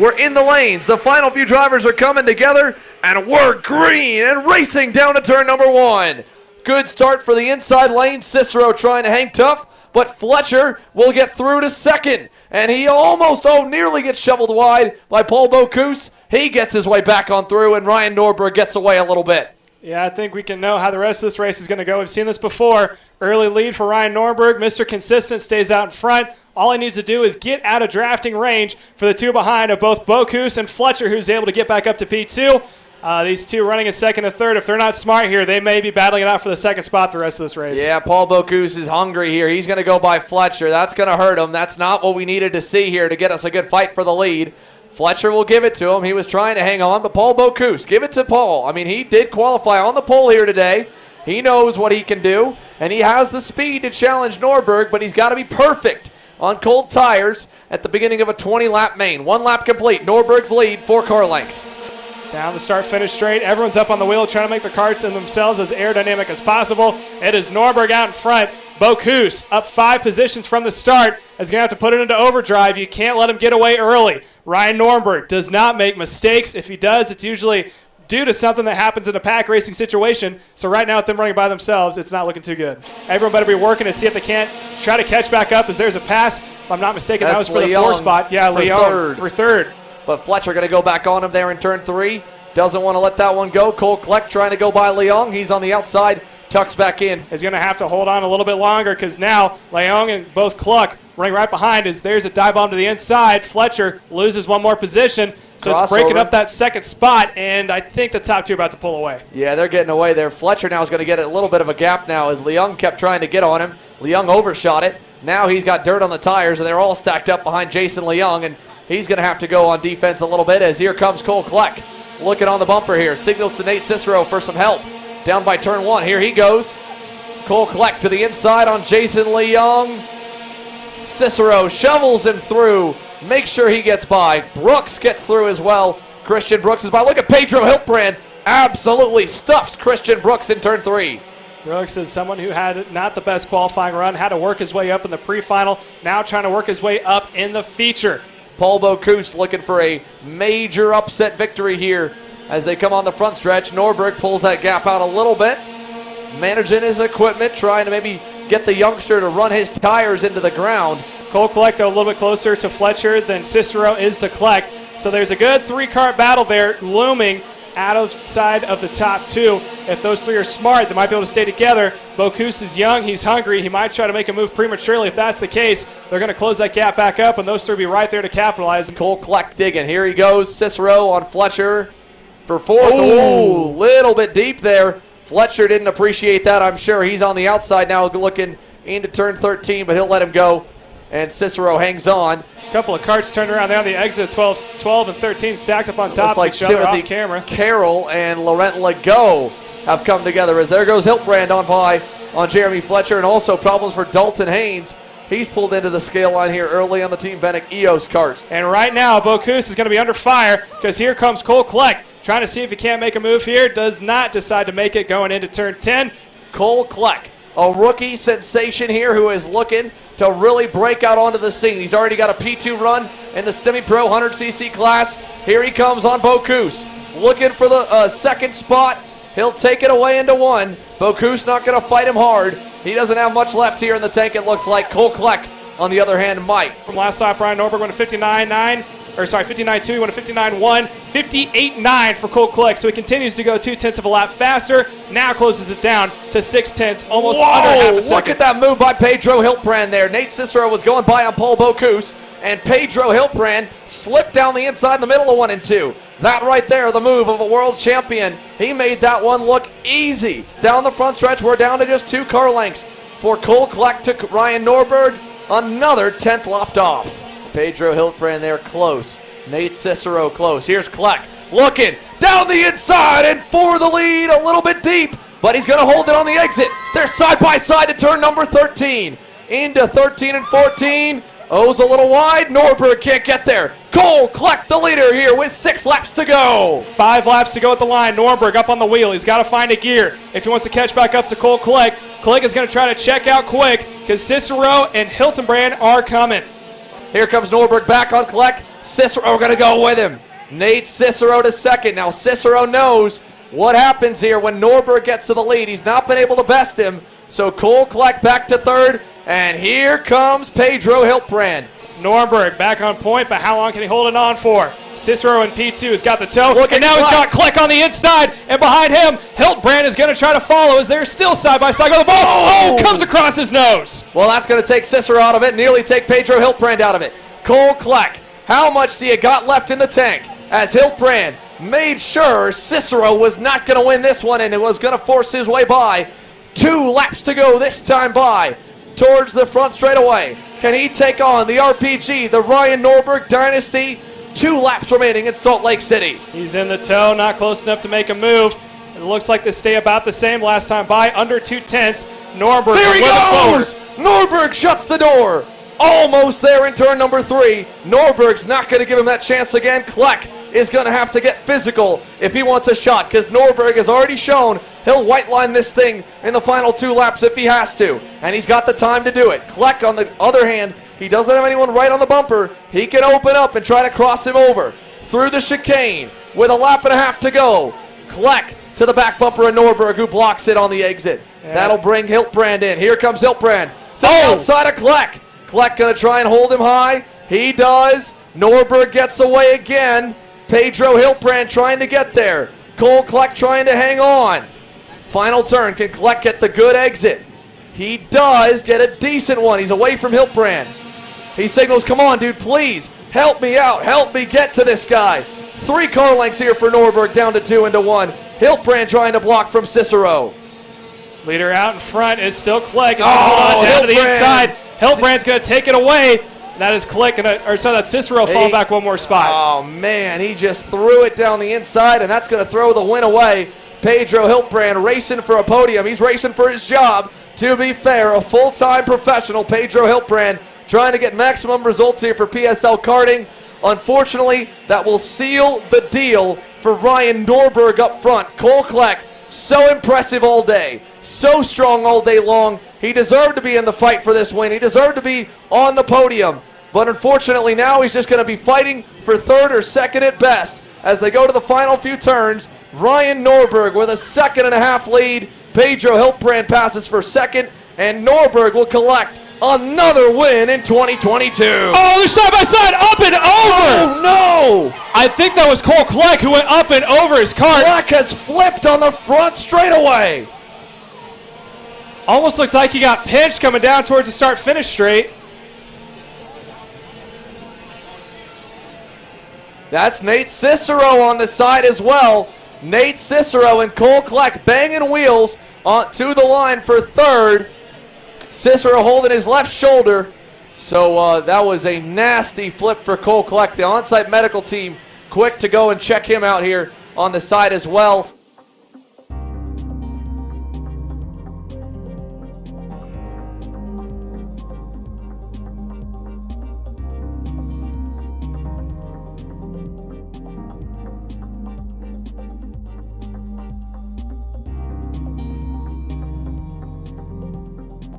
We're in the lanes. The final few drivers are coming together, and we're green and racing down to turn number 1. Good start for the inside lane. Cicero trying to hang tough, but Fletcher will get through to second. And he almost, nearly gets shoveled wide by Paul Bocuse. He gets his way back on through, and Ryan Norberg gets away a little bit. Yeah, I think we can know how the rest of this race is going to go. We've seen this before. Early lead for Ryan Norberg. Mr. Consistent stays out in front. All he needs to do is get out of drafting range for the two behind of both Bocuse and Fletcher, who's able to get back up to P2. These two running a second and third. If they're not smart here, they may be battling it out for the second spot the rest of this race. Yeah, Paul Bocuse is hungry here. He's going to go by Fletcher. That's going to hurt him. That's not what we needed to see here to get us a good fight for the lead. Fletcher will give it to him. He was trying to hang on, but Paul Bocuse, give it to Paul. I mean, he did qualify on the pole here today. He knows what he can do, and he has the speed to challenge Norberg, but he's got to be perfect on cold tires at the beginning of a 20-lap main. 1 lap complete. Norberg's lead, 4 car lengths. Down the start, finish straight. Everyone's up on the wheel trying to make the karts and themselves as aerodynamic as possible. It is Norberg out in front. Bocuse up 5 positions from the start is going to have to put it into overdrive. You can't let him get away early. Ryan Norberg does not make mistakes. If he does, it's usually due to something that happens in a pack racing situation. So right now with them running by themselves, it's not looking too good. Everyone better be working to see if they can't try to catch back up as there's a pass. If I'm not mistaken, that was for the 4 spot. Yeah, Leon for third. But Fletcher going to go back on him there in turn 3. Doesn't want to let that one go. Cole Kleck trying to go by Leong. He's on the outside. Tucks back in. He's going to have to hold on a little bit longer because now Leong and both Cluck running right behind as there's a dive bomb to the inside. Fletcher loses 1 more position. So it's breaking up that second spot, and I think the top 2 are about to pull away. Yeah, they're getting away there. Fletcher now is going to get a little bit of a gap now as Leong kept trying to get on him. Leong overshot it. Now he's got dirt on the tires, and they're all stacked up behind Jason Leong, and he's going to have to go on defense a little bit as here comes Cole Kleck. Looking on the bumper here. Signals to Nate Cicero for some help. Down by turn 1. Here he goes. Cole Kleck to the inside on Jason Leong. Cicero shovels him through. Make sure he gets by. Brooks gets through as well. Christian Brooks is by. Look at Pedro Hiltbrand. Absolutely stuffs Christian Brooks in turn 3. Brooks is someone who had not the best qualifying run, had to work his way up in the pre-final, now trying to work his way up in the feature. Paul Bocuse looking for a major upset victory here as they come on the front stretch. Norberg pulls that gap out a little bit, managing his equipment, trying to maybe get the youngster to run his tires into the ground. Cole Kleck, though, a little bit closer to Fletcher than Cicero is to Kleck. So there's a good 3-kart battle there looming outside of the top 2. If those 3 are smart, they might be able to stay together. Bocuse is young. He's hungry. He might try to make a move prematurely. If that's the case, they're going to close that gap back up, and those 3 will be right there to capitalize. Cole Kleck digging. Here he goes. Cicero on Fletcher for 4th. Oh, little bit deep there. Fletcher didn't appreciate that, I'm sure. He's on the outside now looking into turn 13, but he'll let him go. And Cicero hangs on. A couple of karts turned around there on the exit. 12 and 13 stacked up on top of each other off camera. Carroll and Laurent Legault have come together as there goes Hiltbrand on by on Jeremy Fletcher, and also problems for Dalton Haynes. He's pulled into the scale line here early on the Team Bennett EOS karts. And right now, Bocuse is going to be under fire because here comes Cole Kleck trying to see if he can't make a move here. Does not decide to make it going into turn 10. Cole Kleck, a rookie sensation here who is looking to really break out onto the scene. He's already got a P2 run in the semi-pro 100cc class. Here he comes on Bocuse, looking for the second spot. He'll take it away into 1. Bocuse not going to fight him hard. He doesn't have much left here in the tank, it looks like. Cole Kleck, on the other hand, might. From last lap, Ryan Norberg went to 59.2. He went to 59.1. 58.9 for Cole Kleck. So he continues to go 0.2 of a lap faster. Now closes it down to 0.6, almost under half a second. Look at that move by Pedro Hiltbrand there. Nate Cicero was going by on Paul Bocuse, and Pedro Hiltbrand slipped down the inside in the middle of 1 and 2. That right there, the move of a world champion. He made that one look easy. Down the front stretch, we're down to just 2 car lengths for Cole Kleck to Ryan Norberg. Another 10th lopped off. Pedro Hiltbrand there close. Nate Cicero close. Here's Kleck looking down the inside and for the lead, a little bit deep, but he's going to hold it on the exit. They're side by side to turn number 13. Into 13 and 14. O's a little wide. Norberg can't get there. Cole Kleck, the leader here with 6 laps to go. 5 laps to go at the line. Norberg up on the wheel. He's got to find a gear if he wants to catch back up to Cole Kleck. Kleck is going to try to check out quick because Cicero and Hiltbrand are coming. Here comes Norberg back on Kleck. Cicero going to go with him. Nate Cicero to second. Now Cicero knows what happens here when Norberg gets to the lead. He's not been able to best him. So Cole Kleck back to third. And here comes Pedro Hiltbrand. Norberg back on point, but how long can he hold it on for? Cicero in P2 has got the toe, and now he's got Kleck on the inside, and behind him, Hiltbrand is going to try to follow as they're still side by side with the ball. Oh, comes across his nose. Well, that's going to take Cicero out of it, nearly take Pedro Hiltbrand out of it. Cole Kleck, how much do you got left in the tank? As Hiltbrand made sure Cicero was not going to win this one, and it was going to force his way by. 2 laps to go this time by towards the front straightaway. Can he take on the RPG, the Ryan Norberg dynasty? 2 laps remaining in Salt Lake City. He's in the toe, not close enough to make a move. It looks like they stay about the same last time by, under 2/10. Norberg here he goes! Norberg shuts the door. Almost there in turn number 3. Norberg's not going to give him that chance again. Kleck is going to have to get physical if he wants a shot, because Norberg has already shown he'll white line this thing in the final 2 laps if he has to, and he's got the time to do it. Kleck, on the other hand, he doesn't have anyone right on the bumper. He can open up and try to cross him over through the chicane with a lap and a half to go. Kleck to the back bumper of Norberg, who blocks it on the exit. Yeah. That'll bring Hiltbrand in. Here comes Hiltbrand to the outside of Kleck. Kleck going to try and hold him high. He does. Norberg gets away again. Pedro Hiltbrand trying to get there. Cole Kleck trying to hang on. Final turn. Can Kleck get the good exit? He does get a decent one. He's away from Hiltbrand. He signals, come on, dude, please. Help me out. Help me get to this guy. 3 car lengths here for Norberg, down to 2 into 1. Hiltbrand trying to block from Cicero. Leader out in front is still Kleck. He's going to hold on down to the inside. Hiltbrand's going to take it away. That is Kleck, that's Cicero falling back one more spot. Oh, man, he just threw it down the inside, and that's going to throw the win away. Pedro Hiltbrand racing for a podium. He's racing for his job. To be fair, a full-time professional, Pedro Hiltbrand, trying to get maximum results here for PSL Karting. Unfortunately, that will seal the deal for Ryan Norberg up front. Cole Kleck, so impressive all day, so strong all day long. He deserved to be in the fight for this win. He deserved to be on the podium. But unfortunately, now he's just going to be fighting for 3rd or 2nd at best as they go to the final few turns. Ryan Norberg with a 2.5 lead. Pedro Hiltbrand passes for 2nd, and Norberg will collect another win in 2022. Oh, they're side by side, up and over. Oh, no. I think that was Cole Kleck who went up and over his Kart. Kleck has flipped on the front straightaway. Almost looked like he got pinched coming down towards the start-finish straight. That's Nate Cicero on the side as well. Nate Cicero and Cole Kleck banging wheels to the line for 3rd. Cicero holding his left shoulder. So that was a nasty flip for Cole Kleck. The on-site medical team quick to go and check him out here on the side as well.